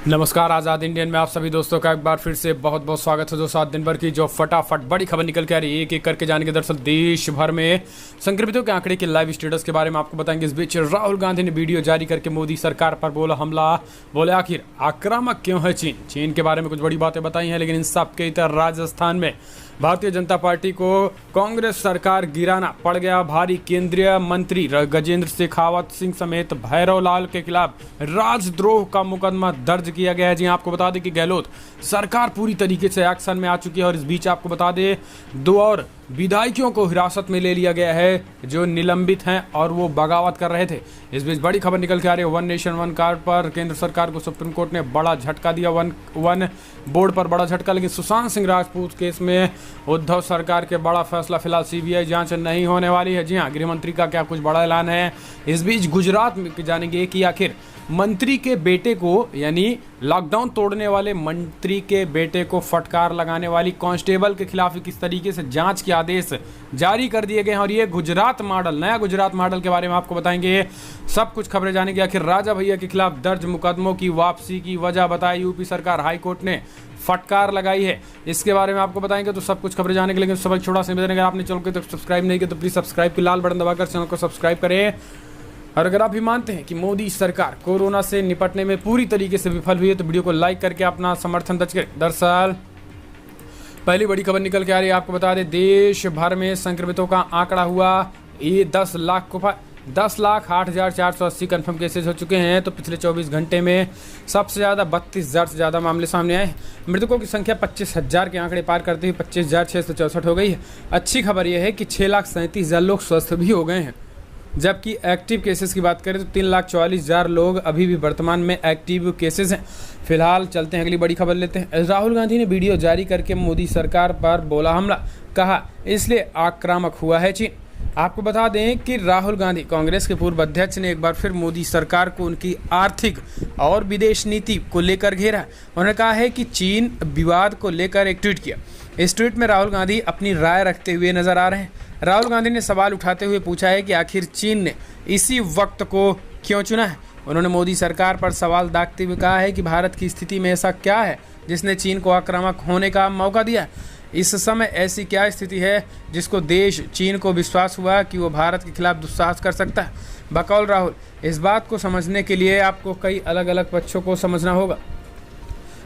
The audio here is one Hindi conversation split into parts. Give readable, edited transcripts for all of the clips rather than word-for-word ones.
नमस्कार, आज़ाद इंडियन में आप सभी दोस्तों का एक बार फिर से बहुत बहुत स्वागत है। दोस्तों, 7 दिन भर की जो फटाफट बड़ी खबर निकल के आ रही है, एक एक करके जाने के दरअसल देश भर में संक्रमितों के आंकड़े के लाइव स्टेटस के बारे में आपको बताएंगे। इस बीच राहुल गांधी ने वीडियो जारी करके मोदी सरकार पर बोला हमला, बोले आखिर आक्रामक क्यों है चीन के बारे में कुछ बड़ी बातें बताई हैं। लेकिन इन सब के इतर राजस्थान में भारतीय जनता पार्टी को कांग्रेस सरकार गिराना पड़ गया भारी। केंद्रीय मंत्री गजेंद्र शेखावत सिंह समेत भैरव लाल के खिलाफ राजद्रोह का मुकदमा दर्ज किया गया है। जी आपको बता दें कि गहलोत सरकार पूरी तरीके से एक्शन में आ चुकी है और इस बीच आपको बता दें 2 और विधायकों को हिरासत में ले लिया गया है जो निलंबित हैं और वो बगावत कर रहे थे। इस बीच बड़ी खबर निकल के आ रही है, वन नेशन वन कार्ड पर केंद्र सरकार को सुप्रीम कोर्ट ने बड़ा झटका दिया। वन बोर्ड पर बड़ा झटका। लेकिन सुशांत सिंह राजपूत केस में उद्धव सरकार के बड़ा फैसला, फिलहाल सीबीआई जांच नहीं होने वाली है। जी हाँ, गृह मंत्री का क्या कुछ बड़ा ऐलान है। इस बीच गुजरात में जानेंगे कि आखिर मंत्री के बेटे को, यानी लॉकडाउन तोड़ने वाले मंत्री के बेटे को फटकार लगाने वाली कांस्टेबल के खिलाफ किस तरीके से जांच के आदेश जारी कर दिए गए हैं। और ये गुजरात मॉडल, नया गुजरात मॉडल के बारे में आपको बताएंगे। सब कुछ खबरें जानेंगे। आखिर राजा भैया के खिलाफ दर्ज मुकदमों की वापसी की वजह बताई यूपी सरकार, हाईकोर्ट ने फटकार लगाई है, इसके बारे में आपको बताएंगे। तो सब कुछ खबरें जाने के लिए सब छोटा सा निवेदन, अगर आपने चैनल को सब्सक्राइब नहीं किया तो प्लीज सब्सक्राइब की लाल बटन दबाकर चैनल को सब्सक्राइब करें। और अगर आप भी मानते हैं कि मोदी सरकार कोरोना से निपटने में पूरी तरीके से विफल हुई है तो वीडियो को लाइक करके अपना समर्थन दर्ज करें। दरअसल पहली बड़ी खबर निकल के आ रही है, आपको बता दें देश भर में संक्रमितों का आंकड़ा हुआ ये 10 लाख को 10,08,480 कन्फर्म केसेज हो चुके हैं। तो पिछले 24 घंटे में सबसे ज़्यादा 32,000 से ज़्यादा मामले सामने आए। मृतकों की संख्या 25,000 के आंकड़े पार करते हुए 25,664 हो गई है। अच्छी खबर यह है कि 6,37,000 लोग स्वस्थ भी हो गए हैं। जबकि एक्टिव केसेस की बात करें तो 3,44,000 लोग अभी भी वर्तमान में एक्टिव केसेस हैं। फिलहाल चलते हैं अगली बड़ी खबर लेते हैं। राहुल गांधी ने वीडियो जारी करके मोदी सरकार पर बोला हमला, कहा इसलिए आक्रामक हुआ है चीन। आपको बता दें कि राहुल गांधी कांग्रेस के पूर्व अध्यक्ष ने एक बार फिर मोदी सरकार को उनकी आर्थिक और विदेश नीति को लेकर घेरा। उन्होंने कहा है कि चीन विवाद को लेकर एक ट्वीट किया। इस ट्वीट में राहुल गांधी अपनी राय रखते हुए नजर आ रहे हैं। राहुल गांधी ने सवाल उठाते हुए पूछा है कि आखिर चीन ने इसी वक्त को क्यों चुना है। उन्होंने मोदी सरकार पर सवाल दागते हुए कहा है कि भारत की स्थिति में ऐसा क्या है जिसने चीन को आक्रामक होने का मौका दिया। इस समय ऐसी क्या स्थिति है जिसको देश चीन को विश्वास हुआ कि वो भारत के खिलाफ दुस्साहस कर सकता है। बकौल राहुल, इस बात को समझने के लिए आपको कई अलग अलग पक्षों को समझना होगा।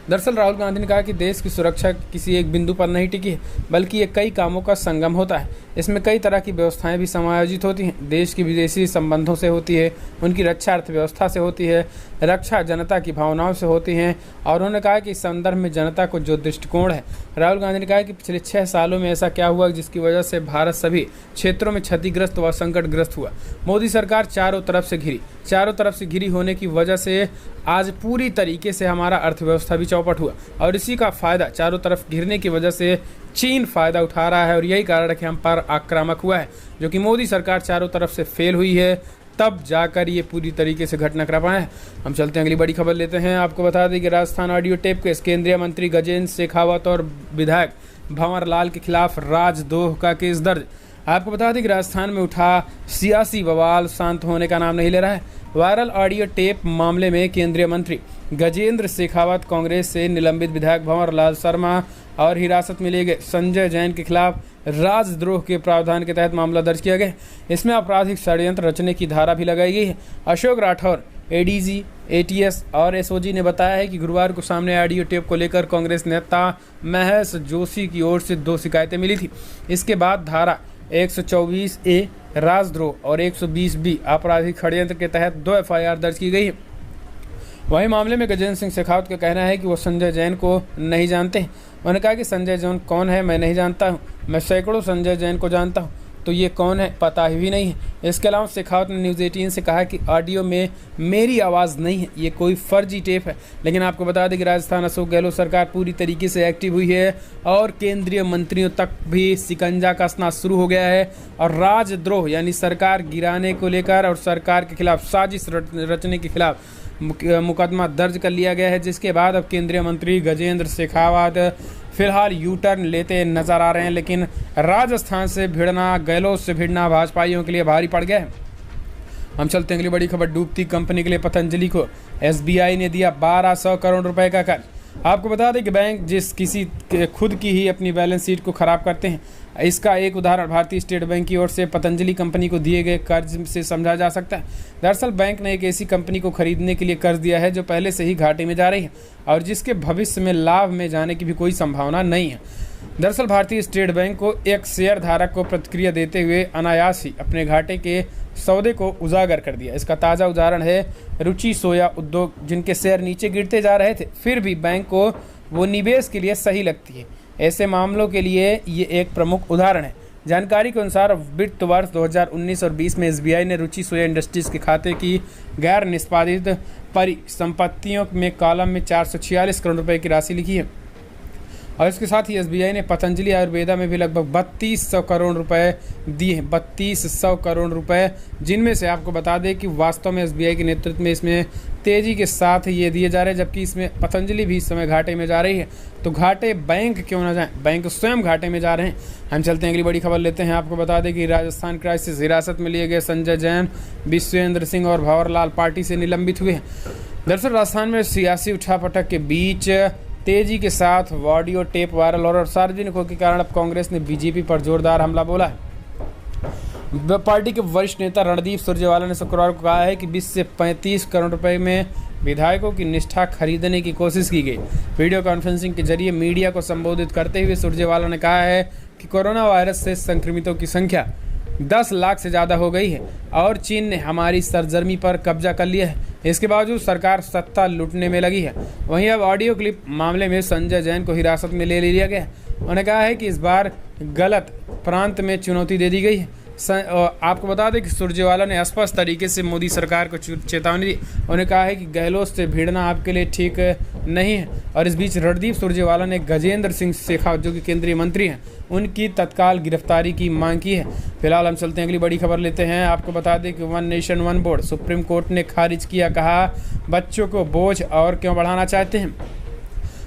दरअसल राहुल गांधी ने कहा कि देश की सुरक्षा किसी एक बिंदु पर नहीं टिकी है, बल्कि ये कई कामों का संगम होता है। इसमें कई तरह की व्यवस्थाएं भी समायोजित होती हैं। देश की विदेशी संबंधों से होती है, उनकी रक्षा अर्थव्यवस्था से होती है, रक्षा जनता की भावनाओं से होती हैं। और उन्होंने कहा कि इस संदर्भ में जनता को जो दृष्टिकोण है, राहुल गांधी ने कहा कि पिछले 6 सालों में ऐसा क्या हुआ जिसकी वजह से भारत सभी क्षेत्रों में क्षतिग्रस्त व संकटग्रस्त हुआ। मोदी सरकार चारों तरफ से घिरी होने की वजह से आज पूरी तरीके से हमारा अर्थव्यवस्था भी चौपट हुआ और इसी का फायदा, चारों तरफ घिरने की वजह से चीन फायदा उठा रहा है और यही कारण है कि हम पर आक्रामक हुआ है। जो कि मोदी सरकार चारों तरफ से फेल हुई है, तब जाकर ये पूरी तरीके से घटनाक्रम है। हम चलते हैं अगली बड़ी खबर लेते हैं। आपको बता दें कि राजस्थान ऑडियो टेप केस, केंद्रीय मंत्री गजेंद्र शेखावत और विधायक भंवर लाल के खिलाफ राजद्रोह का केस दर्ज। आपको बता दें कि राजस्थान में उठा सियासी बवाल शांत होने का नाम नहीं ले रहा है। वायरल ऑडियो टेप मामले में केंद्रीय मंत्री गजेंद्र शेखावत, कांग्रेस से निलंबित विधायक भंवर लाल शर्मा और हिरासत में लिए गए संजय जैन के खिलाफ राजद्रोह के प्रावधान के तहत मामला दर्ज किया गया। इसमें आपराधिक षड्यंत्र रचने की धारा भी लगाई गई है। अशोक राठौर, एडीजी, एटीएस और एसओजी ने बताया है कि गुरुवार को सामने ऑडियो टेप को लेकर कांग्रेस नेता महेश जोशी की ओर से 2 शिकायतें मिली थी। इसके बाद धारा 124A राजद्रोह और 120B आपराधिक षड्यंत्र के तहत 2 एफआईआर दर्ज की गई है। वहीं मामले में गजेंद्र सिंह शेखावत का कहना है कि वो संजय जैन को नहीं जानते। उन्होंने कहा कि संजय जैन कौन है मैं नहीं जानता हूँ, मैं सैकड़ों संजय जैन को जानता हूँ, तो ये कौन है पता ही नहीं है। इसके अलावा शेखावत ने न्यूज़ 18 से कहा कि ऑडियो में मेरी आवाज़ नहीं है, ये कोई फर्जी टेप है। लेकिन आपको बता दें कि राजस्थान अशोक गहलोत सरकार पूरी तरीके से एक्टिव हुई है और केंद्रीय मंत्रियों तक भी शिकंजा कसना शुरू हो गया है और राजद्रोह यानी सरकार गिराने को लेकर और सरकार के खिलाफ साजिश रचने के खिलाफ मुकदमा दर्ज कर लिया गया है। जिसके बाद अब केंद्रीय मंत्री गजेंद्र शेखावत फिलहाल यू टर्न लेते नजर आ रहे हैं। लेकिन राजस्थान से भिड़ना, गहलोत से भिड़ना भाजपाइयों के लिए भारी पड़ गया है। हम चलते हैं अगली बड़ी खबर। डूबती कंपनी के लिए पतंजलि को एसबीआई ने दिया 1200 करोड़ रुपए का कर्ज। आपको बता दें कि बैंक जिस किसी खुद की ही अपनी बैलेंस शीट को खराब करते हैं, इसका एक उदाहरण भारतीय स्टेट बैंक की ओर से पतंजलि कंपनी को दिए गए कर्ज से समझा जा सकता है। दरअसल बैंक ने एक ऐसी कंपनी को खरीदने के लिए कर्ज दिया है जो पहले से ही घाटे में जा रही है और जिसके भविष्य में लाभ में जाने की भी कोई संभावना नहीं है। दरअसल भारतीय स्टेट बैंक को एक शेयर धारक को प्रतिक्रिया देते हुए अनायास ही अपने घाटे के सौदे को उजागर कर दिया। इसका ताज़ा उदाहरण है रुचि सोया उद्योग, जिनके शेयर नीचे गिरते जा रहे थे, फिर भी बैंक को वो निवेश के लिए सही लगती है। ऐसे मामलों के लिए ये एक प्रमुख उदाहरण है। जानकारी के अनुसार वित्त वर्ष 2019 और 20 में एसबीआई ने रुचि सोया इंडस्ट्रीज के खाते की गैर निष्पादित परिसंपत्तियों में कॉलम में 446 करोड़ रुपए की राशि लिखी है और इसके साथ ही एसबीआई ने पतंजलि आयुर्वेदा में भी लगभग 3200 करोड़ रुपए दिए हैं। 3200 करोड़ रुपए, जिनमें से आपको बता दें कि वास्तव में एसबीआई के नेतृत्व में इसमें तेजी के साथ ये दिए जा रहे हैं, जबकि इसमें पतंजलि भी इस समय घाटे में जा रही है। तो घाटे बैंक क्यों ना जाएं, बैंक स्वयं घाटे में जा रहे हैं। हम चलते हैं अगली बड़ी खबर लेते हैं। आपको बता दें कि राजस्थान क्राइसिस हिरासत में लिए गए संजय जैन, विश्वेंद्र सिंह और भंवरलाल पार्टी से निलंबित हुए हैं। दरअसल राजस्थान में सियासी उठापटक के बीच तेजी के साथ ऑडियो टेप वायरल और सार्वजनिक होने के कारण अब कांग्रेस ने बीजेपी पर जोरदार हमला बोला है। पार्टी के वरिष्ठ नेता रणदीप सुरजेवाला ने शुक्रवार को कहा है कि 20 से 35 करोड़ रुपए में विधायकों की निष्ठा खरीदने की कोशिश की गई। वीडियो कॉन्फ्रेंसिंग के जरिए मीडिया को संबोधित करते हुए सुरजेवाला ने कहा है कि कोरोना वायरस से संक्रमितों की संख्या 10 लाख से ज़्यादा हो गई है और चीन ने हमारी सरजमी पर कब्जा कर लिया है। इसके बावजूद सरकार सत्ता लूटने में लगी है। वहीं अब ऑडियो क्लिप मामले में संजय जैन को हिरासत में ले लिया गया है। उन्होंने कहा है कि इस बार गलत प्रांत में चुनौती दे दी गई है। आपको बता दें कि सुरजेवाला ने स्पष्ट तरीके से मोदी सरकार को चेतावनी दी। उन्होंने कहा है कि गहलोत से भिड़ना आपके लिए ठीक नहीं है। और इस बीच रणदीप सुरजेवाला ने गजेंद्र सिंह शेखावत, जो कि केंद्रीय मंत्री हैं, उनकी तत्काल गिरफ्तारी की मांग की है। फिलहाल हम चलते हैं अगली बड़ी खबर लेते हैं। आपको बता दें कि one nation one board supreme court ने खारिज किया, कहा बच्चों को बोझ और क्यों बढ़ाना चाहते हैं।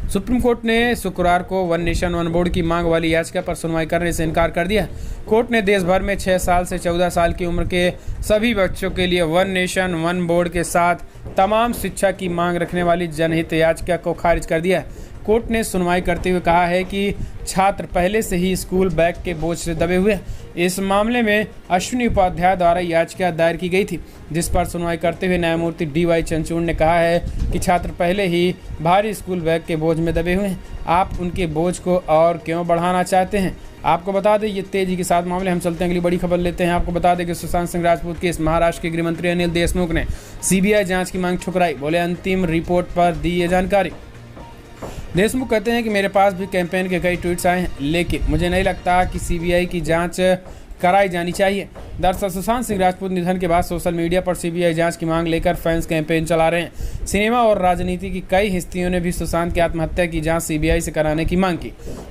सुप्रीम कोर्ट ने शुक्रवार को वन नेशन वन बोर्ड की मांग वाली याचिका पर सुनवाई करने से इनकार कर दिया। कोर्ट ने देश भर में 6 साल से 14 साल की उम्र के सभी बच्चों के लिए वन नेशन वन बोर्ड के साथ तमाम शिक्षा की मांग रखने वाली जनहित याचिका को खारिज कर दिया है। कोर्ट ने सुनवाई करते हुए कहा है कि छात्र पहले से ही स्कूल बैग के बोझ से दबे हुए हैं। इस मामले में अश्विनी उपाध्याय द्वारा याचिका दायर की गई थी, जिस पर सुनवाई करते हुए न्यायमूर्ति DY चंद्रचूड़ ने कहा है कि छात्र पहले ही भारी स्कूल बैग के बोझ में दबे हुए हैं, आप उनके बोझ को और क्यों बढ़ाना चाहते हैं। आपको बता दें ये तेजी के साथ मामले। हम चलते हैं अगली बड़ी खबर लेते हैं। आपको बता दें कि सुशांत सिंह राजपूत केस महाराष्ट्र के गृह मंत्री अनिल देशमुख ने CBI जांच की मांग ठुकराई। बोले अंतिम रिपोर्ट पर दी ये जानकारी। देशमुख कहते हैं कि मेरे पास भी कैंपेन के कई ट्वीट्स आए हैं, लेकिन मुझे नहीं लगता कि CBI की जांच कराई जानी चाहिए। दरअसल सुशांत सिंह राजपूत निधन के बाद सोशल मीडिया पर CBI जांच की मांग लेकर फैंस कैंपेन चला रहे हैं। सिनेमा और राजनीति की कई हस्तियों ने भी सुशांत की आत्महत्या की जांच CBI से कराने की मांग की।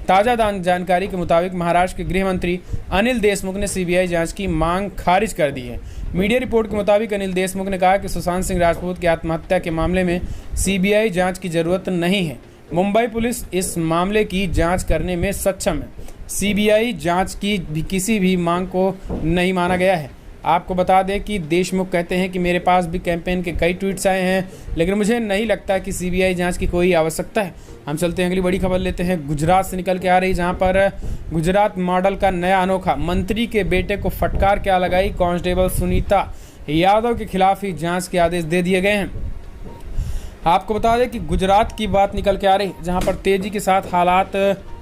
ताज़ा जानकारी के मुताबिक महाराष्ट्र के गृह मंत्री अनिल देशमुख ने CBI जांच की मांग खारिज कर दी है। मीडिया रिपोर्ट के मुताबिक अनिल देशमुख ने कहा कि सुशांत सिंह राजपूत की आत्महत्या के मामले में CBI जाँच की जरूरत नहीं है। मुंबई पुलिस इस मामले की जांच करने में सक्षम है। CBI जांच की भी किसी भी मांग को नहीं माना गया है। आपको बता दें कि देशमुख कहते हैं कि मेरे पास भी कैंपेन के कई ट्वीट्स आए हैं, लेकिन मुझे नहीं लगता कि CBI जांच की कोई आवश्यकता है। हम चलते हैं अगली बड़ी खबर लेते हैं। गुजरात से निकल के आ रही, जहां पर गुजरात मॉडल का नया अनोखा मंत्री के बेटे को फटकार क्या लगाई। कांस्टेबल सुनीता यादव के खिलाफ ही जाँच के आदेश दे दिए गए हैं। आपको बता दें कि गुजरात की बात निकल के आ रही, जहां पर तेजी के साथ हालात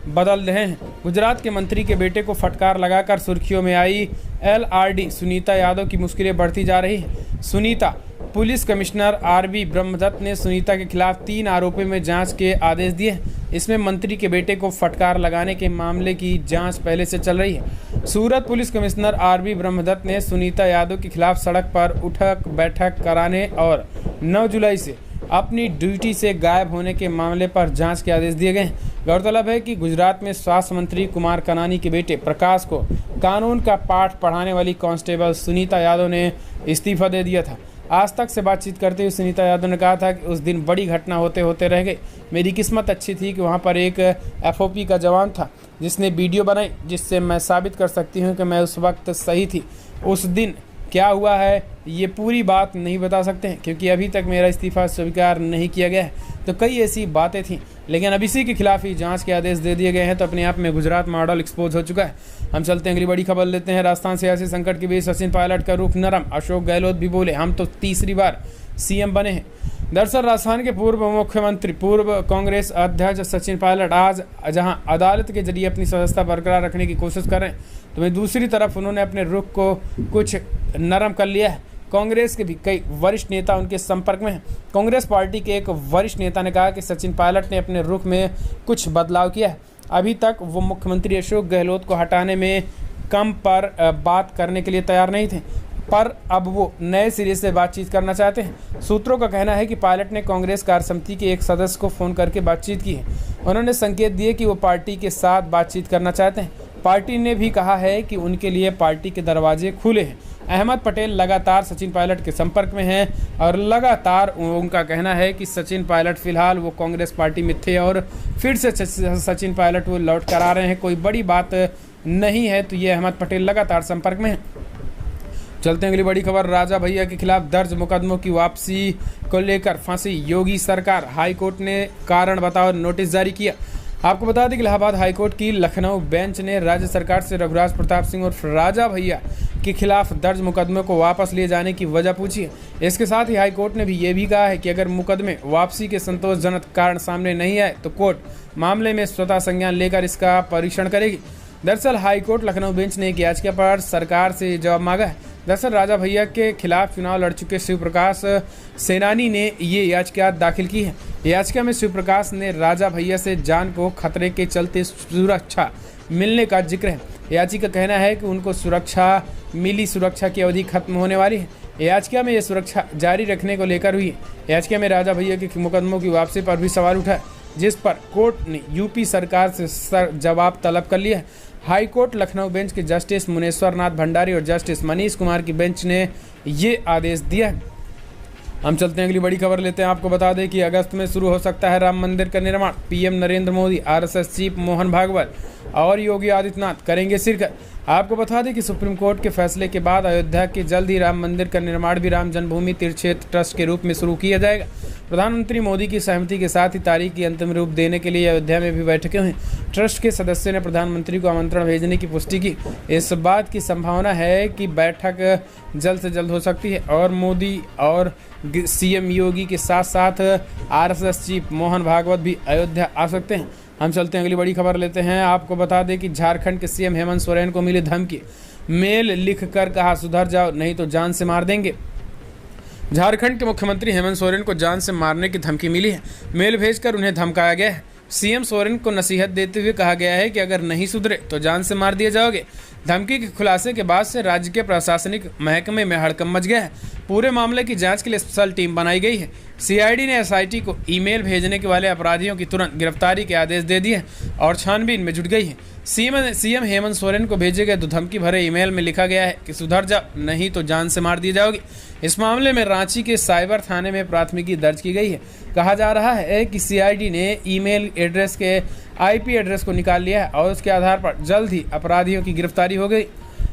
बदल रहे हैं। गुजरात के मंत्री के बेटे को फटकार लगाकर सुर्खियों में आई LRD सुनीता यादव की मुश्किलें बढ़ती जा रही हैं। Sunita police commissioner RB Brahmadatt ने सुनीता के खिलाफ 3 आरोपों में जांच के आदेश दिए। इसमें मंत्री के बेटे को फटकार लगाने के मामले की जांच पहले से चल रही है। सूरत पुलिस कमिश्नर RB ब्रह्मदत्त ने सुनीता यादव के खिलाफ सड़क पर उठक बैठक कराने और 9 जुलाई से अपनी ड्यूटी से गायब होने के मामले पर जांच के आदेश दिए गए। गौरतलब है कि गुजरात में स्वास्थ्य मंत्री कुमार कनानी के बेटे प्रकाश को कानून का पाठ पढ़ाने वाली कांस्टेबल सुनीता यादव ने इस्तीफा दे दिया था। आज तक से बातचीत करते हुए सुनीता यादव ने कहा था कि उस दिन बड़ी घटना होते होते रह गई। मेरी किस्मत अच्छी थी कि वहाँ पर एक FOP का जवान था जिसने वीडियो बनाई, जिससे मैं साबित कर सकती हूँ कि मैं उस वक्त सही थी। उस दिन क्या हुआ है ये पूरी बात नहीं बता सकते हैं, क्योंकि अभी तक मेरा इस्तीफ़ा स्वीकार नहीं किया गया है। तो कई ऐसी बातें थीं, लेकिन अब इसी के खिलाफ ही जांच के आदेश दे दिए गए हैं। तो अपने आप में गुजरात मॉडल एक्सपोज हो चुका है। हम चलते हैं अगली बड़ी खबर लेते हैं। राजस्थान सियासी संकट के बीच सचिन पायलट का रुख नरम। अशोक गहलोत भी बोले, हम तो तीसरी बार सीएम बने हैं। दरअसल राजस्थान के पूर्व मुख्यमंत्री, पूर्व कांग्रेस अध्यक्ष सचिन पायलट आज जहां अदालत के जरिए अपनी सदस्यता बरकरार रखने की कोशिश कर रहे हैं, तो वहीं दूसरी तरफ उन्होंने अपने रुख को कुछ नरम कर लिया है। कांग्रेस के भी कई वरिष्ठ नेता उनके संपर्क में हैं। कांग्रेस पार्टी के एक वरिष्ठ नेता ने कहा कि सचिन पायलट ने अपने रुख में कुछ बदलाव किया है। अभी तक वो मुख्यमंत्री अशोक गहलोत को हटाने में कम पर बात करने के लिए तैयार नहीं थे, पर अब वो नए सिरे से बातचीत करना चाहते हैं। सूत्रों का कहना है कि पायलट ने कांग्रेस कार्य समिति के एक सदस्य को फ़ोन करके बातचीत की है। उन्होंने संकेत दिए कि वो पार्टी के साथ बातचीत करना चाहते हैं। पार्टी ने भी कहा है कि उनके लिए पार्टी के दरवाजे खुले हैं। अहमद पटेल लगातार सचिन पायलट के संपर्क में हैं और लगातार उनका कहना है कि सचिन पायलट फिलहाल वो कांग्रेस पार्टी में थे और फिर से सचिन पायलट वो लौट कर आ रहे हैं। कोई बड़ी बात नहीं है, तो ये अहमद पटेल लगातार संपर्क में हैं। चलते हैं अगली बड़ी खबर। राजा भैया के खिलाफ दर्ज मुकदमों की वापसी को लेकर फंसी योगी सरकार। हाईकोर्ट ने कारण बताओ नोटिस जारी किया। आपको बता दें कि इलाहाबाद हाईकोर्ट की लखनऊ बेंच ने राज्य सरकार से रघुराज प्रताप सिंह और राजा भैया के खिलाफ दर्ज मुकदमे को वापस लिए जाने की वजह पूछी है। इसके साथ ही हाईकोर्ट ने भी ये भी कहा है कि अगर मुकदमे वापसी के संतोषजनक कारण सामने नहीं आए तो कोर्ट मामले में स्वतः संज्ञान लेकर इसका परीक्षण करेगी। दरअसल हाईकोर्ट लखनऊ बेंच ने एक याचिका पर सरकार से जवाब मांगा है। दरअसल राजा भैया के खिलाफ चुनाव लड़ चुके शिव प्रकाश सेनानी ने ये याचिका दाखिल की है। याचिका में शिव प्रकाश ने राजा भैया से जान को खतरे के चलते सुरक्षा मिलने का जिक्र है। याचिका का कहना है कि उनको सुरक्षा की अवधि खत्म होने वाली है। याचिका में यह सुरक्षा जारी रखने को लेकर हुई है। याचिका में राजा भैया के मुकदमों की वापसी पर भी सवाल उठा है, जिस पर कोर्ट ने यूपी सरकार से जवाब तलब कर लिया है। हाई कोर्ट लखनऊ बेंच के जस्टिस मुनेश्वर नाथ भंडारी और जस्टिस मनीष कुमार की बेंच ने ये आदेश दिया है। हम चलते हैं अगली बड़ी खबर लेते हैं। आपको बता दें कि अगस्त में शुरू हो सकता है राम मंदिर का निर्माण। PM Narendra Modi, RSS chief Mohan Bhagwat और योगी आदित्यनाथ करेंगे शिरकत। आपको बता दें कि सुप्रीम कोर्ट के फैसले के बाद अयोध्या के जल्द ही राम मंदिर का निर्माण भी राम जन्मभूमि तीर्थ क्षेत्र ट्रस्ट के रूप में शुरू किया जाएगा। प्रधानमंत्री मोदी की सहमति के साथ ही तारीख की अंतिम रूप देने के लिए अयोध्या में भी बैठकें हुई। ट्रस्ट के सदस्य ने प्रधानमंत्री को आमंत्रण भेजने की पुष्टि की। इस बात की संभावना है कि बैठक जल्द से जल्द हो सकती है और मोदी और सीएम योगी के साथ साथ आरएसएस चीफ मोहन भागवत भी अयोध्या आ सकते हैं। हम चलते हैं अगली बड़ी खबर लेते हैं। आपको बता दें कि झारखंड के सीएम हेमंत सोरेन को मिली धमकी। मेल लिखकर कहा सुधर जाओ नहीं तो जान से मार देंगे। झारखंड के मुख्यमंत्री हेमंत सोरेन को जान से मारने की धमकी मिली है। मेल भेजकर उन्हें धमकाया गया है। सीएम सोरेन को नसीहत देते हुए कहा गया है कि अगर नहीं सुधरे तो जान से मार दिए जाओगे। धमकी के खुलासे के बाद से राज्य के प्रशासनिक महकमे में हड़कंप मच गया है। पूरे मामले की जांच के लिए स्पेशल टीम बनाई गई है। सीआईडी ने एसआईटी को ईमेल भेजने के वाले अपराधियों की तुरंत गिरफ्तारी के आदेश दे दिए और छानबीन में जुट गई है। सीएम हेमंत सोरेन को भेजे गए धमकी भरे ईमेल में लिखा गया है कि सुधर जाओ नहीं तो जान से मार दिए जाओगे। इस मामले में रांची के साइबर थाने में प्राथमिकी दर्ज की गई है। कहा जा रहा है कि सीआईडी ने ईमेल एड्रेस के आईपी एड्रेस को निकाल लिया है और उसके आधार पर जल्द ही अपराधियों की गिरफ्तारी हो गई।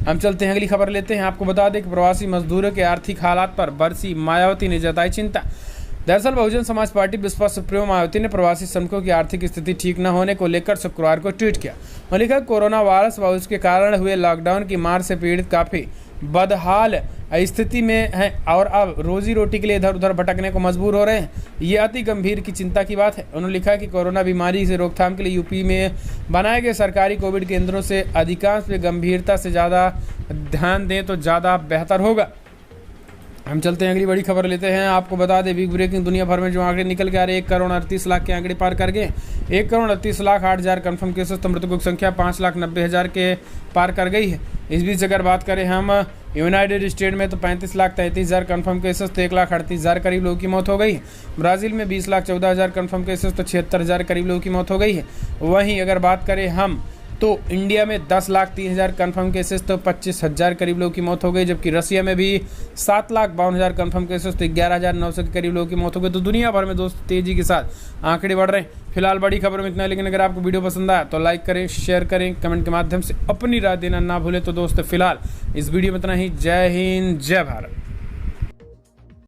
हम चलते हैं अगली खबर लेते हैं। आपको बता दें कि प्रवासी मजदूरों के आर्थिक हालात पर बरसी मायावती ने जताई चिंता। दरअसल बहुजन समाज पार्टी बसपा सुप्रीमो मायावती ने प्रवासी श्रमिकों की आर्थिक स्थिति ठीक न होने को लेकर शुक्रवार को ट्वीट किया और लिखा, कोरोना वायरस व उसके कारण हुए लॉकडाउन की मार से पीड़ित काफी बदहाल स्थिति में हैं और अब रोजी रोटी के लिए इधर उधर भटकने को मजबूर हो रहे हैं। ये अति गंभीर की चिंता की बात है। उन्होंने लिखा कि कोरोना बीमारी से रोकथाम के लिए यूपी में बनाए गए सरकारी कोविड केंद्रों से अधिकांश पे गंभीरता से ज़्यादा ध्यान दें तो ज़्यादा बेहतर होगा। हम चलते हैं अगली बड़ी खबर लेते हैं। आपको बता दें बिग ब्रेकिंग, दुनिया भर में जो आंकड़े निकल के आ रहे 1 करोड़ 38 लाख के आंकड़े पार कर गए। 1 करोड़ 38 लाख 8 हज़ार कन्फर्म केसेस, तो मृतकों की संख्या 5,90,000 के पार कर गई है। इस बीच अगर बात करें हम यूनाइटेड स्टेट में तो 35,33,000 कन्फर्म केसेस, तो 1,38,000 करीब लोगों की मौत हो गई है। ब्राज़ील में 20,14,000 कन्फर्म केसेस, तो 76,000 करीब लोगों की मौत हो गई है। वहीं अगर बात करें हम तो इंडिया में 10,03,000 कन्फर्म केसेस तो 25,000 करीब लोगों की मौत हो गई, जबकि रसिया में भी 7,52,000 कन्फर्म केसेस तो 11,900 के करीब लोगों की मौत हो गई। तो दुनिया भर में दोस्तों तेजी के साथ आंकड़े बढ़ रहे हैं। फिलहाल बड़ी खबर में इतना है, लेकिन अगर आपको वीडियो पसंद आया तो लाइक करें, शेयर करें, कमेंट के माध्यम से अपनी राय देना ना भूलें। तो दोस्तों फिलहाल इस वीडियो में इतना ही। जय हिंद, जय भारत।